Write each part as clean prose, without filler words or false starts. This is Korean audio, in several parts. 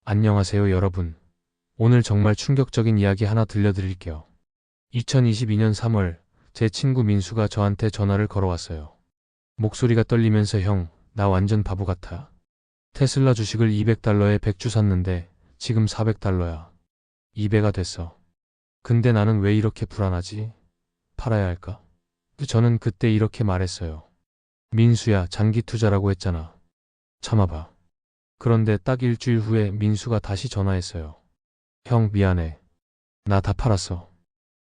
안녕하세요, 여러분. 오늘 정말 충격적인 이야기 하나 들려드릴게요. 2022년 3월, 제 친구 민수가 저한테 전화를 걸어왔어요. 목소리가 떨리면서 형, 나 완전 바보 같아. 테슬라 주식을 200달러에 100주 샀는데 지금 400달러야. 2배가 됐어. 근데 나는 왜 이렇게 불안하지? 팔아야 할까? 저는 그때 이렇게 말했어요. 민수야, 장기 투자라고 했잖아. 참아봐. 그런데 딱 일주일 후에 민수가 다시 전화했어요. 형, 미안해. 나 다 팔았어.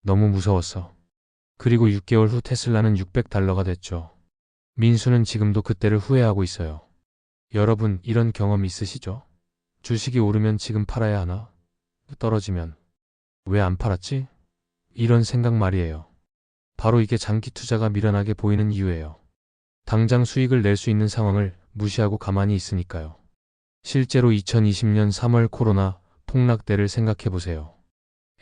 너무 무서웠어. 그리고 6개월 후 테슬라는 600달러가 됐죠. 민수는 지금도 그때를 후회하고 있어요. 여러분, 이런 경험 있으시죠? 주식이 오르면 지금 팔아야 하나? 떨어지면 왜 안 팔았지? 이런 생각 말이에요. 바로 이게 장기 투자가 미련하게 보이는 이유예요. 당장 수익을 낼 수 있는 상황을 무시하고 가만히 있으니까요. 실제로 2020년 3월 코로나 폭락 때를 생각해 보세요.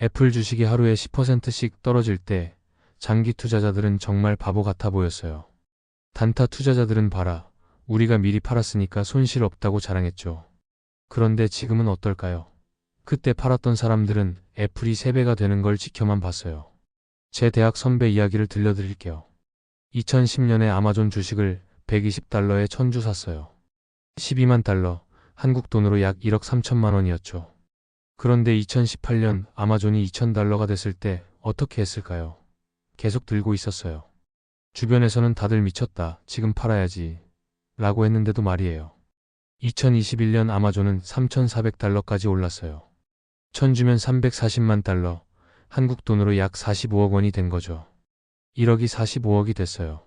애플 주식이 하루에 10%씩 떨어질 때 장기 투자자들은 정말 바보 같아 보였어요. 단타 투자자들은 봐라, 우리가 미리 팔았으니까 손실 없다고 자랑했죠. 그런데 지금은 어떨까요? 그때 팔았던 사람들은 애플이 3배가 되는 걸 지켜만 봤어요. 제 대학 선배 이야기를 들려드릴게요. 2010년에 아마존 주식을 120달러에 1000주 샀어요. 12만 달러, 한국 돈으로 약 1억 3천만 원이었죠. 그런데 2018년 아마존이 2000달러가 됐을 때 어떻게 했을까요? 계속 들고 있었어요. 주변에서는 다들 미쳤다, 지금 팔아야지 라고 했는데도 말이에요. 2021년 아마존은 3400달러까지 올랐어요. 1000주면 340만 달러, 한국 돈으로 약 45억 원이 된 거죠. 1억이 45억이 됐어요.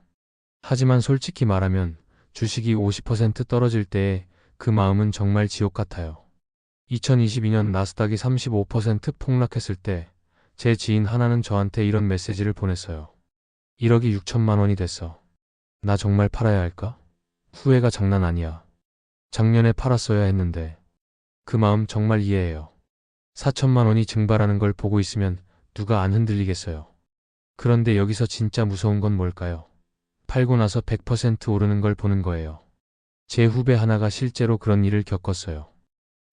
하지만 솔직히 말하면 주식이 50% 떨어질 때에 그 마음은 정말 지옥 같아요. 2022년 나스닥이 35% 폭락했을 때 제 지인 하나는 저한테 이런 메시지를 보냈어요. 1억이 6천만 원이 됐어. 나 정말 팔아야 할까? 후회가 장난 아니야. 작년에 팔았어야 했는데. 그 마음 정말 이해해요. 4천만 원이 증발하는 걸 보고 있으면 누가 안 흔들리겠어요. 그런데 여기서 진짜 무서운 건 뭘까요? 팔고 나서 100% 오르는 걸 보는 거예요. 제 후배 하나가 실제로 그런 일을 겪었어요.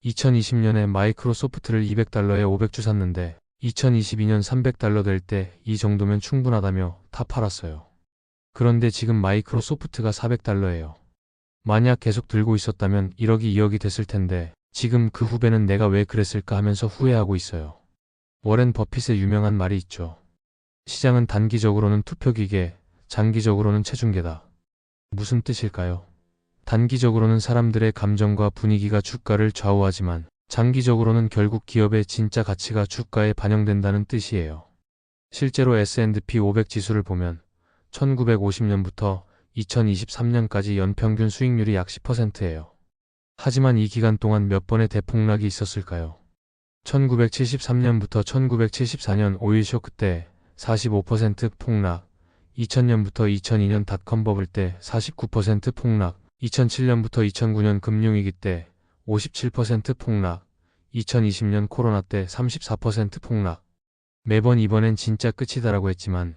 2020년에 마이크로소프트를 200달러에 500주 샀는데 2022년 300달러 될 때 이 정도면 충분하다며 다 팔았어요. 그런데 지금 마이크로소프트가 400달러예요. 만약 계속 들고 있었다면 1억이 2억이 됐을 텐데 지금 그 후배는 내가 왜 그랬을까 하면서 후회하고 있어요. 워렌 버핏의 유명한 말이 있죠. 시장은 단기적으로는 투표기계, 장기적으로는 체중계다. 무슨 뜻일까요? 단기적으로는 사람들의 감정과 분위기가 주가를 좌우하지만 장기적으로는 결국 기업의 진짜 가치가 주가에 반영된다는 뜻이에요. 실제로 S&P 500 지수를 보면 1950년부터 2023년까지 연평균 수익률이 약 10%예요. 하지만 이 기간 동안 몇 번의 대폭락이 있었을까요? 1973년부터 1974년 오일 쇼크 때 45% 폭락, 2000년부터 2002년 닷컴 버블 때 49% 폭락, 2007년부터 2009년 금융위기 때 57% 폭락, 2020년 코로나 때 34% 폭락. 매번 이번엔 진짜 끝이다라고 했지만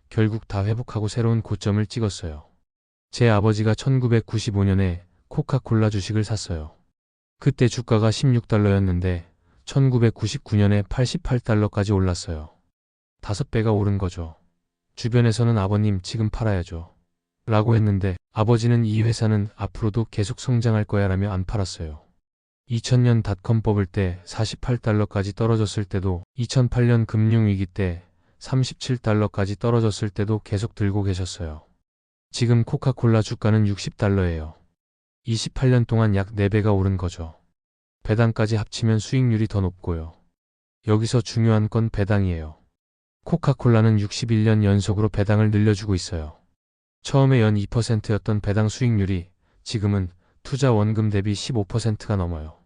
결국 다 회복하고 새로운 고점을 찍었어요. 제 아버지가 1995년에 코카콜라 주식을 샀어요. 그때 주가가 16달러였는데 1999년에 88달러까지 올랐어요. 5배가 오른 거죠. 주변에서는 아버님 지금 팔아야죠 라고 했는데 아버지는 이 회사는 앞으로도 계속 성장할 거야 라며 안 팔았어요. 2000년 닷컴 버블 때 48달러까지 떨어졌을 때도 2008년 금융위기 때 37달러까지 떨어졌을 때도 계속 들고 계셨어요. 지금 코카콜라 주가는 60달러예요. 28년 동안 약 4배가 오른 거죠. 배당까지 합치면 수익률이 더 높고요. 여기서 중요한 건 배당이에요. 코카콜라는 61년 연속으로 배당을 늘려주고 있어요. 처음에 연 2%였던 배당 수익률이 지금은 투자 원금 대비 15%가 넘어요.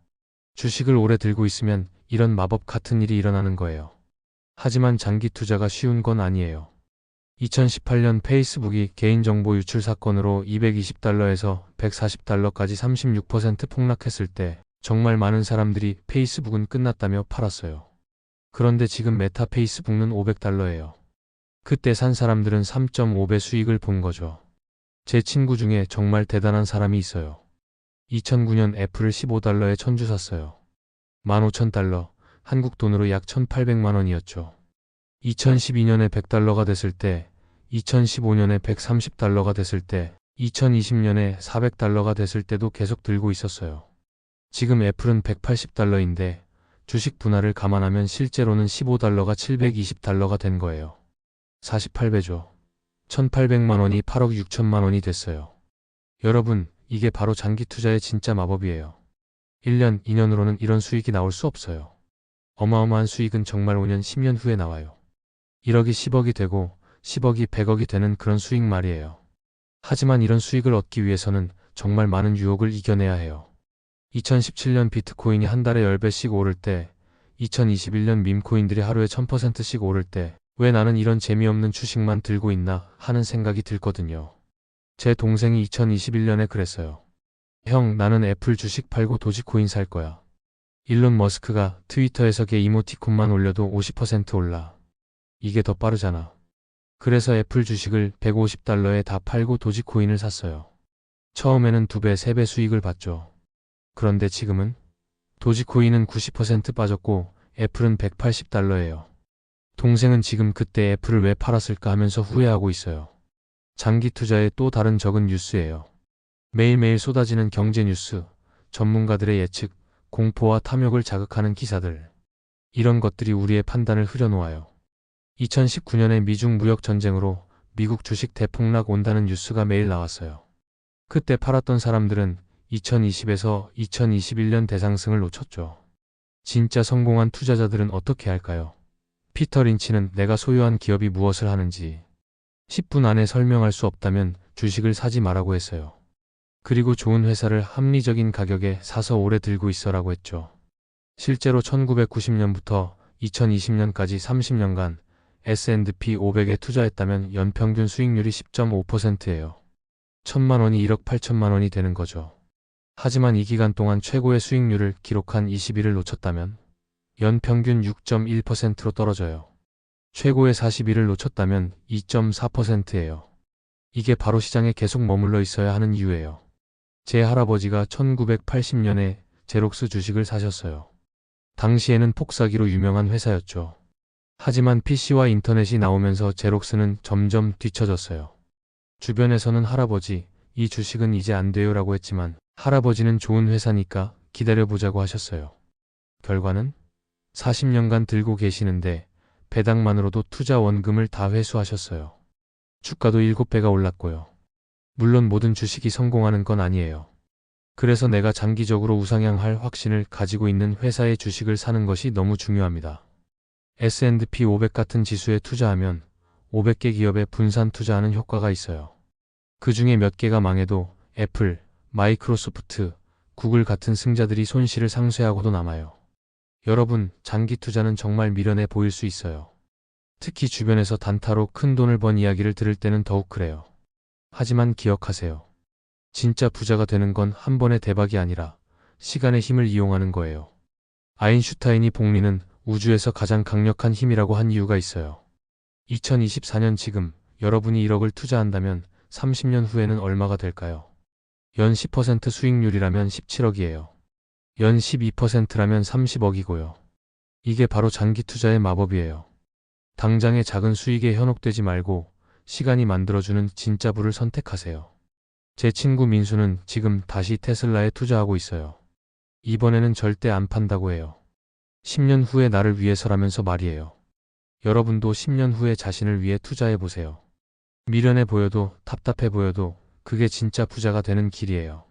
주식을 오래 들고 있으면 이런 마법 같은 일이 일어나는 거예요. 하지만 장기 투자가 쉬운 건 아니에요. 2018년 페이스북이 개인정보 유출 사건으로 220달러에서 140달러까지 36% 폭락했을 때 정말 많은 사람들이 페이스북은 끝났다며 팔았어요. 그런데 지금 메타 페이스북은 500달러예요. 그때 산 사람들은 3.5배 수익을 본 거죠. 제 친구 중에 정말 대단한 사람이 있어요. 2009년 애플을 15달러에 1000주 샀어요. 15,000달러, 한국 돈으로 약 1,800만 원이었죠. 2012년에 100달러가 됐을 때, 2015년에 130달러가 됐을 때, 2020년에 400달러가 됐을 때도 계속 들고 있었어요. 지금 애플은 180달러인데 주식 분할을 감안하면 실제로는 15달러가 720달러가 된 거예요. 48배죠. 1,800만 원이 8억 6천만 원이 됐어요. 여러분, 이게 바로 장기 투자의 진짜 마법이에요. 1년, 2년으로는 이런 수익이 나올 수 없어요. 어마어마한 수익은 정말 5년, 10년 후에 나와요. 1억이 10억이 되고 10억이 100억이 되는 그런 수익 말이에요. 하지만 이런 수익을 얻기 위해서는 정말 많은 유혹을 이겨내야 해요. 2017년 비트코인이 한 달에 10배씩 오를 때, 2021년 밈코인들이 하루에 1000%씩 오를 때, 왜 나는 이런 재미없는 주식만 들고 있나 하는 생각이 들거든요. 제 동생이 2021년에 그랬어요. 형, 나는 애플 주식 팔고 도지코인 살 거야. 일론 머스크가 트위터에서 걔 이모티콘만 올려도 50% 올라. 이게 더 빠르잖아. 그래서 애플 주식을 150달러에 다 팔고 도지코인을 샀어요. 처음에는 2배, 3배 수익을 봤죠. 그런데 지금은 도지코인은 90% 빠졌고 애플은 180달러예요. 동생은 지금 그때 애플을 왜 팔았을까 하면서 후회하고 있어요. 장기 투자의 또 다른 적은 뉴스예요. 매일매일 쏟아지는 경제 뉴스, 전문가들의 예측, 공포와 탐욕을 자극하는 기사들. 이런 것들이 우리의 판단을 흐려놓아요. 2019년에 미중 무역 전쟁으로 미국 주식 대폭락 온다는 뉴스가 매일 나왔어요. 그때 팔았던 사람들은 2020에서 2021년 대상승을 놓쳤죠. 진짜 성공한 투자자들은 어떻게 할까요? 피터 린치는 내가 소유한 기업이 무엇을 하는지 10분 안에 설명할 수 없다면 주식을 사지 말라고 했어요. 그리고 좋은 회사를 합리적인 가격에 사서 오래 들고 있어라고 했죠. 실제로 1990년부터 2020년까지 30년간 S&P 500에 투자했다면 연평균 수익률이 10.5%예요. 1,000만 원이 1억 8천만 원이 되는 거죠. 하지만 이 기간 동안 최고의 수익률을 기록한 20일을 놓쳤다면 연평균 6.1%로 떨어져요. 최고의 40일을 놓쳤다면 2.4%예요. 이게 바로 시장에 계속 머물러 있어야 하는 이유예요. 제 할아버지가 1980년에 제록스 주식을 사셨어요. 당시에는 폭사기로 유명한 회사였죠. 하지만 PC와 인터넷이 나오면서 제록스는 점점 뒤처졌어요. 주변에서는 할아버지, 이 주식은 이제 안 돼요 라고 했지만 할아버지는 좋은 회사니까 기다려보자고 하셨어요. 결과는 40년간 들고 계시는데 배당만으로도 투자 원금을 다 회수하셨어요. 주가도 7배가 올랐고요. 물론 모든 주식이 성공하는 건 아니에요. 그래서 내가 장기적으로 우상향할 확신을 가지고 있는 회사의 주식을 사는 것이 너무 중요합니다. S&P 500 같은 지수에 투자하면 500개 기업에 분산 투자하는 효과가 있어요. 그 중에 몇 개가 망해도 애플, 마이크로소프트, 구글 같은 승자들이 손실을 상쇄하고도 남아요. 여러분, 장기 투자는 정말 미련해 보일 수 있어요. 특히 주변에서 단타로 큰 돈을 번 이야기를 들을 때는 더욱 그래요. 하지만 기억하세요. 진짜 부자가 되는 건 한 번의 대박이 아니라 시간의 힘을 이용하는 거예요. 아인슈타인이 복리는 우주에서 가장 강력한 힘이라고 한 이유가 있어요. 2024년 지금 여러분이 1억을 투자한다면 30년 후에는 얼마가 될까요? 연 10% 수익률이라면 17억이에요. 연 12%라면 30억이고요. 이게 바로 장기 투자의 마법이에요. 당장의 작은 수익에 현혹되지 말고 시간이 만들어주는 진짜 부를 선택하세요. 제 친구 민수는 지금 다시 테슬라에 투자하고 있어요. 이번에는 절대 안 판다고 해요. 10년 후에 나를 위해서라면서 말이에요. 여러분도 10년 후에 자신을 위해 투자해보세요. 미련해 보여도 답답해 보여도 그게 진짜 부자가 되는 길이에요.